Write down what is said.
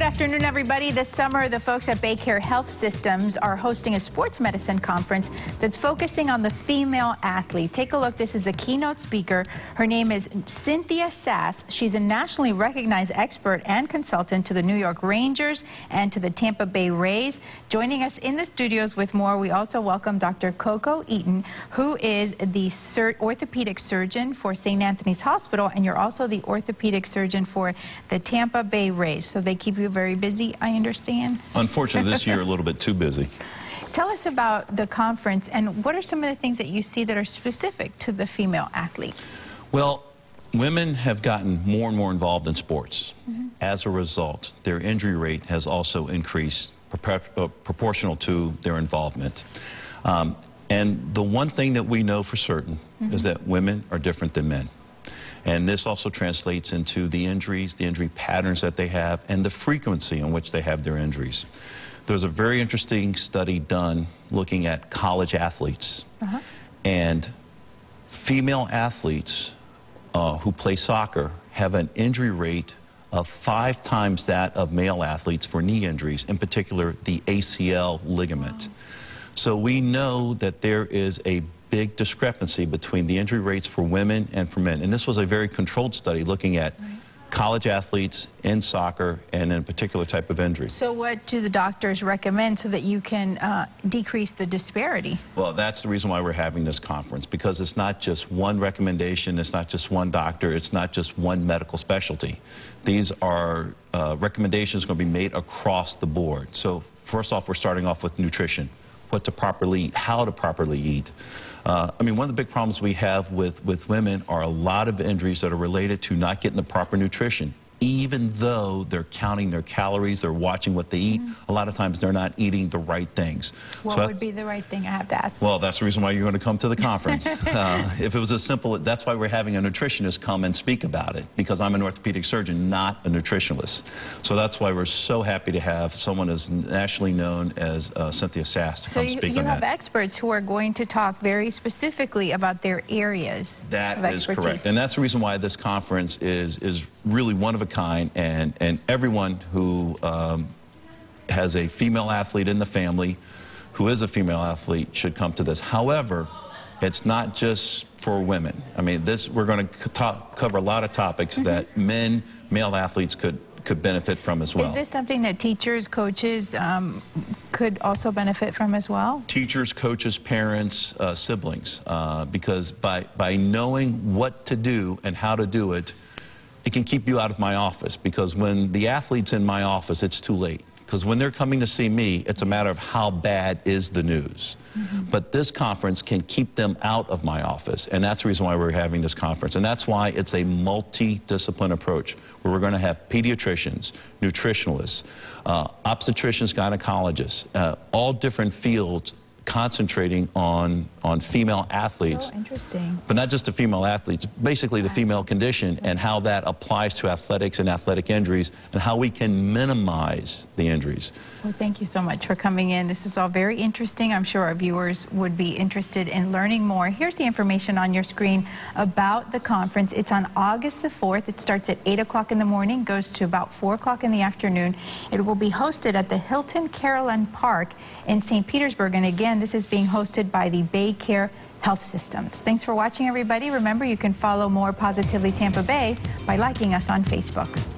afternoon, everybody. This summer, the folks at Baycare Health Systems are hosting a sports medicine conference that's focusing on the female athlete. Take a look. This is a keynote speaker. Her name is Cynthia Sass. She's a nationally recognized expert and consultant to the New York Rangers and to the Tampa Bay Rays. Joining us in the studios with more, we also welcome Dr. Coco Eaton, who is the orthopedic surgeon for St. Anthony's Hospital, and you're also the orthopedic surgeon for the Tampa Bay Rays. So they keep you very busy, I understand. Unfortunately, this year a little bit too busy. Tell us about the conference, and what are some of the things that you see that are specific to the female athlete? Well, women have gotten more and more involved in sports. As a result, their injury rate has also increased proportional to their involvement. And the one thing that we know for certain is that women are different than men. And this also translates into the injuries, the injury patterns that they have, and the frequency in which they have their injuries. There's a very interesting study done looking at college athletes. And female athletes who play soccer have an injury rate of 5 times that of male athletes for knee injuries, in particular the ACL ligament. So we know that there is a big discrepancy between the injury rates for women and for men. And this was a very controlled study looking at college athletes in soccer and in a particular type of injury. So what do the doctors recommend so that you can decrease the disparity? Well, that's the reason why we're having this conference, because it's not just one recommendation, it's not just one doctor, it's not just one medical specialty. These are recommendations going to be made across the board. So first off, we're starting off with nutrition. What to properly eat, how to properly eat. I mean, one of the big problems we have with women are a lot of injuries that are related to not getting the proper nutrition. Even though they're counting their calories, they're watching what they eat, a lot of times they're not eating the right things. What would be the right thing, I have to ask? Well, that's the reason why you're going to come to the conference. If it was as simple, that's why we're having a nutritionist come and speak about it, because I'm an orthopedic surgeon, not a nutritionist. So that's why we're so happy to have someone as nationally known as Cynthia Sass to come speak on that. So you have experts who are going to talk very specifically about their areas of expertise. That is correct. And that's the reason why this conference is really one of a kind, and everyone who has a female athlete in the family, who is a female athlete, should come to this. However, it's not just for women. I mean, we're going to cover a lot of topics that male athletes could benefit from as well. Is this something that teachers, coaches could also benefit from as well? Teachers, coaches, parents, siblings, because by knowing what to do and how to do it, it can keep you out of my office, because when the athlete's in my office, it's too late. Because when they're coming to see me, it's a matter of how bad is the news. But this conference can keep them out of my office, and that's the reason why we're having this conference. And that's why it's a multi-discipline approach, where we're going to have pediatricians, nutritionalists, obstetricians, gynecologists, all different fields concentrating on female athletes. So interesting. But not just the female athletes, basically the female condition and how that applies to athletics and athletic injuries and how we can minimize the injuries. Well, thank you so much for coming in. This is all very interesting. I'm sure our viewers would be interested in learning more. Here's the information on your screen about the conference. It's on August the 4th. It starts at 8 o'clock in the morning, goes to about 4 o'clock in the afternoon. It will be hosted at the Hilton Carolyn Park in St. Petersburg. And again, this is being hosted by the Baycare Health Systems. Thanks for watching, everybody. Remember, you can follow more Positively Tampa Bay by liking us on Facebook.